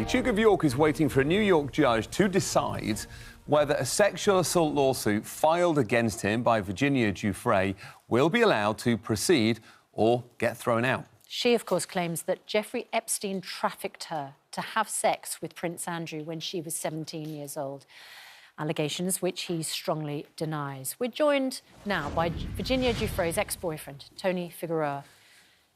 Duke of York is waiting for a New York judge to decide whether a sexual assault lawsuit filed against him by Virginia Giuffre will be allowed to proceed or get thrown out. She, of course, claims that Jeffrey Epstein trafficked her to have sex with Prince Andrew when she was 17 years old. Allegations which he strongly denies. We're joined now by Virginia Giuffre's ex-boyfriend, Anthony Figueroa.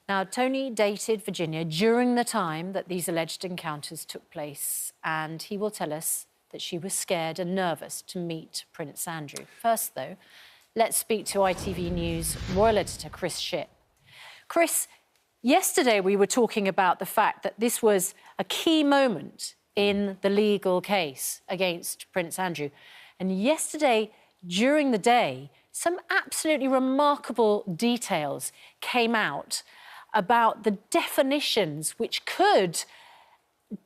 Now, Tony dated Virginia during the time that these alleged encounters took place, and he will tell us that she was scared and nervous to meet Prince Andrew. First, though, let's speak to ITV News royal editor Chris Shipp. Chris, yesterday we were talking about the fact that this was a key moment in the legal case against Prince Andrew. And yesterday, during the day, some absolutely remarkable details came out about the definitions which could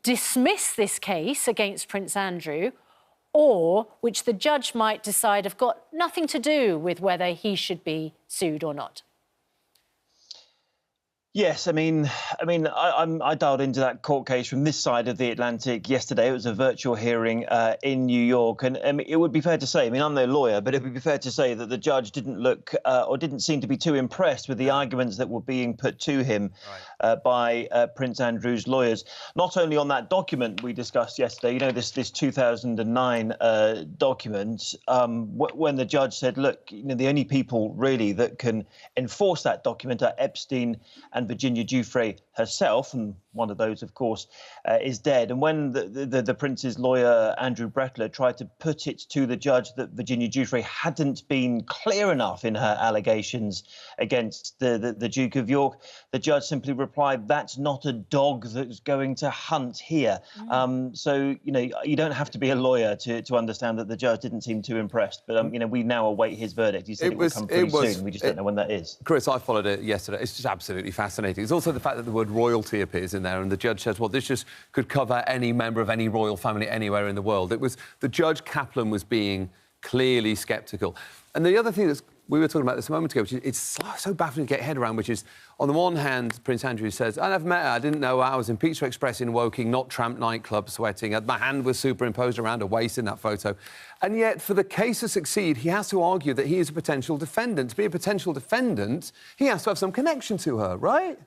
dismiss this case against Prince Andrew, or which the judge might decide have got nothing to do with whether he should be sued or not. Yes, I dialed into that court case from this side of the Atlantic yesterday. It was a virtual hearing in New York, and it would be fair to say, I'm no lawyer, but it would be fair to say that the judge didn't look or didn't seem to be too impressed with the arguments that were being put to him by Prince Andrew's lawyers. Not only on that document we discussed yesterday, this 2009 document, when the judge said, look, the only people really that can enforce that document are Epstein and Virginia Giuffre herself, and one of those, of course, is dead. And when the Prince's lawyer, Andrew Brettler, tried to put it to the judge that Virginia Giuffre hadn't been clear enough in her allegations against the Duke of York, the judge simply replied, that's not a dog that's going to hunt here. So, you don't have to be a lawyer to understand that the judge didn't seem too impressed. But, we now await his verdict. He said it will come pretty soon. We just don't know when that is. Chris, I followed it yesterday. It's just absolutely fascinating. It's also the fact that the word royalty appears in there, and the judge says, well, this just could cover any member of any royal family anywhere in the world. It was the Judge Kaplan was being clearly sceptical. And the other thing that we were talking about this a moment ago, which is it's so baffling to get your head around, which is, on the one hand, Prince Andrew says, I never met her, I didn't know her, I was in Pizza Express in Woking, not Tramp nightclub sweating, my hand was superimposed around her waist in that photo. And yet, for the case to succeed, he has to argue that he is a potential defendant. To be a potential defendant, he has to have some connection to her, right?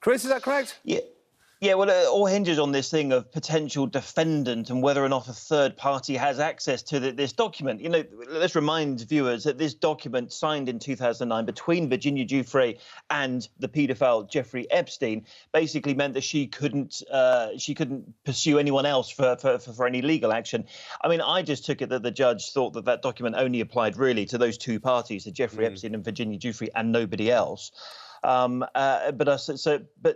Chris, is that correct? Yeah, well, it all hinges on this thing of potential defendant and whether or not a third party has access to this document. Let's remind viewers that this document signed in 2009 between Virginia Giuffre and the paedophile Jeffrey Epstein basically meant that she couldn't pursue anyone else for any legal action. I just took it that the judge thought that document only applied really to those two parties, to Jeffrey Epstein and Virginia Giuffre, and nobody else. But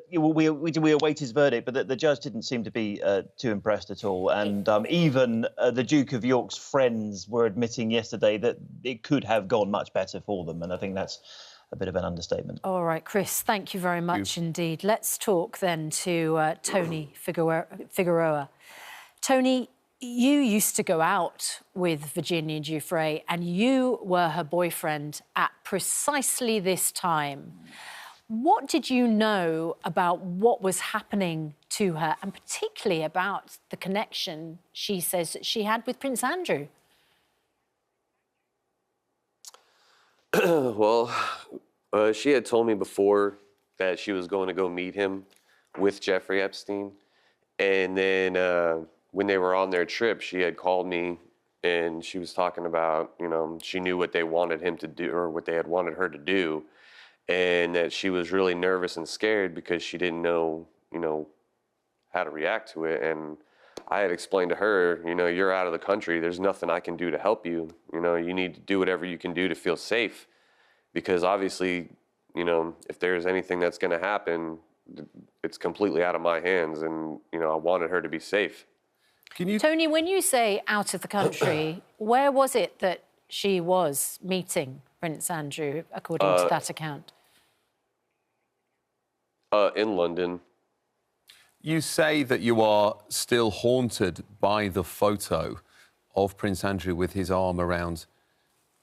we await his verdict. But the judge didn't seem to be too impressed at all. And even the Duke of York's friends were admitting yesterday that it could have gone much better for them. And I think that's a bit of an understatement. All right, Chris, thank you very much indeed. Let's talk then to Tony Figueroa. Tony, you used to go out with Virginia Giuffre and you were her boyfriend at precisely this time. What did you know about what was happening to her, and particularly about the connection she says that she had with Prince Andrew? Well, she had told me before that she was going to go meet him with Jeffrey Epstein. And then when they were on their trip, she had called me and she was talking about, she knew what they wanted him to do, or what they had wanted her to do. And that she was really nervous and scared because she didn't know, how to react to it. And I had explained to her, you're out of the country. There's nothing I can do to help you. You need to do whatever you can do to feel safe. Because obviously, if there's anything that's going to happen, it's completely out of my hands. And, I wanted her to be safe. Tony, when you say out of the country, where was it that she was meeting Prince Andrew, according to that account? In London. You say that you are still haunted by the photo of Prince Andrew with his arm around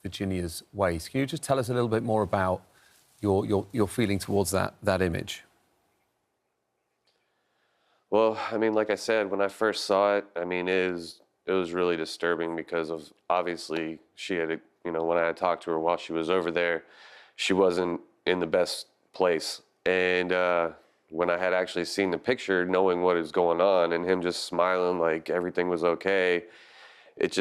Virginia's waist. Can you just tell us a little bit more about your feeling towards that image? Well, I mean, like I said, when I first saw it, I mean, it was really disturbing because of obviously she had, you know, when I had talked to her while she was over there, she wasn't in the best place. And when I had actually seen the picture, knowing what is going on and him just smiling like everything was okay, it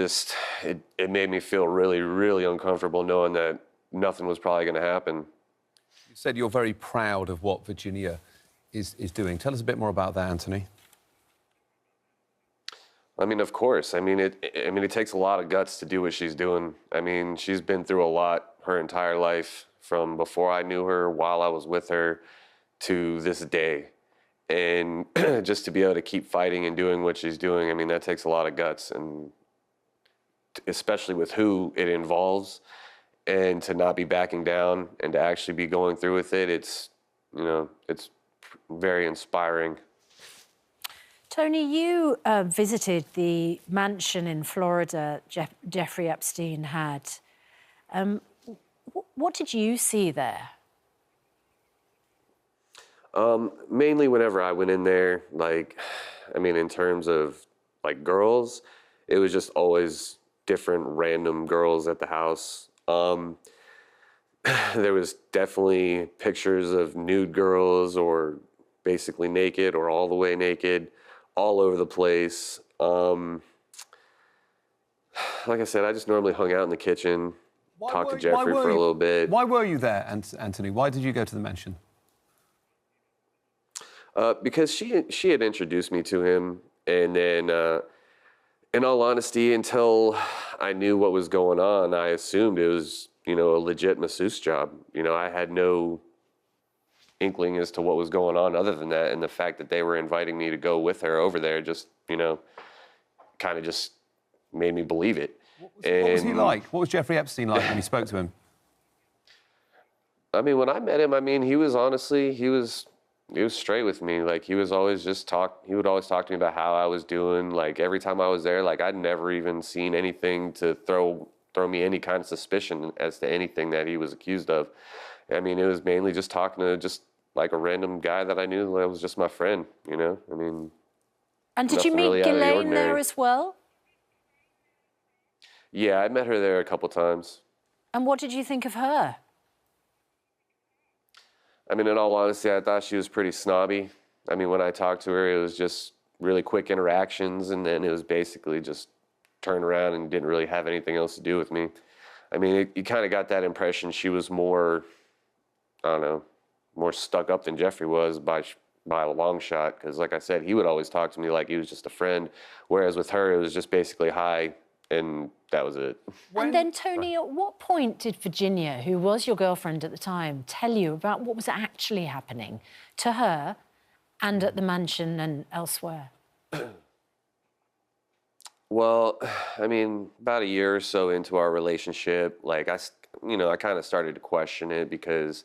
made me feel really, really uncomfortable knowing that nothing was probably going to happen. You said you're very proud of what Virginia is doing. Tell us a bit more about that, Anthony. I mean, of course. I mean, it takes a lot of guts to do what she's doing. I mean, she's been through a lot her entire life, from before I knew her, while I was with her, to this day. And just to be able to keep fighting and doing what she's doing, I mean, that takes a lot of guts, and especially with who it involves, and to not be backing down and to actually be going through with it, it's, you know, it's very inspiring. Tony, you visited the mansion in Florida Jeffrey Epstein had. What did you see there? Mainly whenever I went in there, like, I mean, in terms of, like, girls, it was just always different random girls at the house. There was definitely pictures of nude girls, or basically naked or all the way naked, all over the place. Like I said, I just normally hung out in the kitchen, talked to Jeffrey for a little bit. Why were you there, Anthony? Why did you go to the mansion? Because she had introduced me to him, and then, in all honesty, until I knew what was going on, I assumed it was, you know, a legit masseuse job. You know, I had no inkling as to what was going on other than that, and the fact that they were inviting me to go with her over there just, you know, kind of just made me believe it. What was he like? What was Jeffrey Epstein like when you spoke to him? I mean, when I met him, I mean, he was honestly, he was straight with me. Like, he would always talk to me about how I was doing. Like, every time I was there, like, I'd never even seen anything to throw me any kind of suspicion as to anything that he was accused of. I mean, it was mainly just talking to just like a random guy that I knew that was just my friend, you know? I mean, and did you meet really Ghislaine there as well? Yeah, I met her there a couple times. And what did you think of her? I mean, in all honesty, I thought she was pretty snobby. I mean, when I talked to her, it was just really quick interactions, and then it was basically just turn around and didn't really have anything else to do with me. I mean, you kind of got that impression she was more, I don't know, more stuck up than Jeffrey was by a long shot. Because, like I said, he would always talk to me like he was just a friend, whereas with her, it was just basically hi, and that was it. And then, Tony, at what point did Virginia, who was your girlfriend at the time, tell you about what was actually happening to her and at the mansion and elsewhere? Well, I mean, about a year or so into our relationship, like, I kind of started to question it, because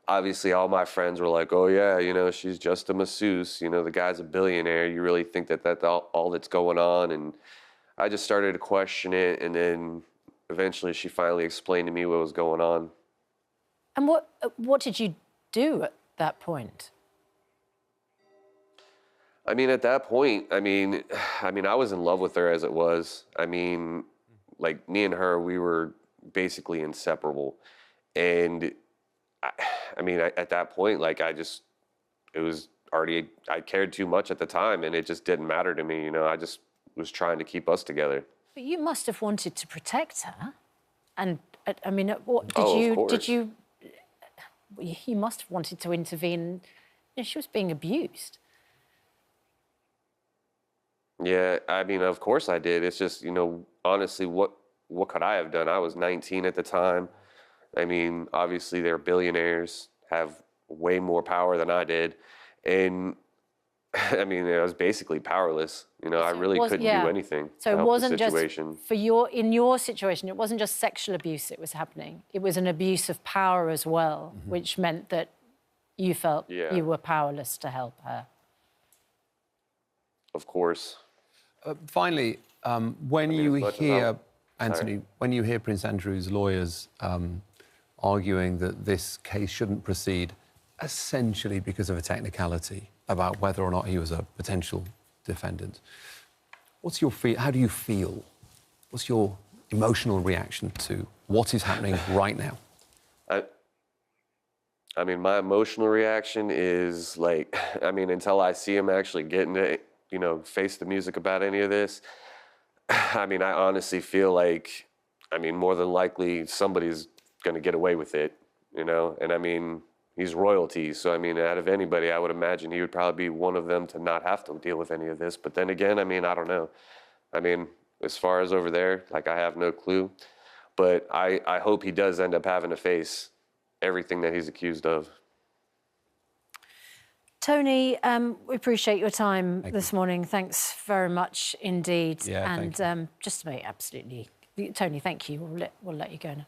obviously all my friends were like, oh, yeah, you know, she's just a masseuse. You know, the guy's a billionaire. You really think that that's all that's going on? And I just started to question it, and then eventually she finally explained to me what was going on. And what did you do at that point? I mean, at that point, I mean, I was in love with her as it was. I mean, like, me and her, we were basically inseparable. And I mean, at that point, like, it was already, I cared too much at the time, and it just didn't matter to me. You know, I just was trying to keep us together. But you must have wanted to protect her. And, I mean, what did you, you must have wanted to intervene. You know, she was being abused. Yeah, I mean, of course I did. It's just, you know, honestly, what could I have done? I was 19 at the time. I mean, obviously they're billionaires, have way more power than I did. And I mean, I was basically powerless. You know, I really couldn't do anything. So it wasn't just in your situation, it wasn't just sexual abuse that was happening. It was an abuse of power as well, which meant that you felt you were powerless to help her. Of course. Finally, when you hear, Anthony, when you hear Prince Andrew's lawyers arguing that this case shouldn't proceed essentially because of a technicality about whether or not he was a potential defendant. How do you feel? What's your emotional reaction to what is happening right now? I mean, my emotional reaction is like, I mean, until I see him actually getting to, you know, face the music about any of this, I mean, I honestly feel like, I mean, more than likely somebody's going to get away with it, you know? And I mean, he's royalty. So, I mean, out of anybody, I would imagine he would probably be one of them to not have to deal with any of this. But then again, I mean, I don't know. I mean, as far as over there, like, I have no clue. But I hope he does end up having to face everything that he's accused of. Tony, we appreciate your time this morning. Thanks very much indeed. Yeah, and just to make absolutely... Tony, thank you. We'll let you go now.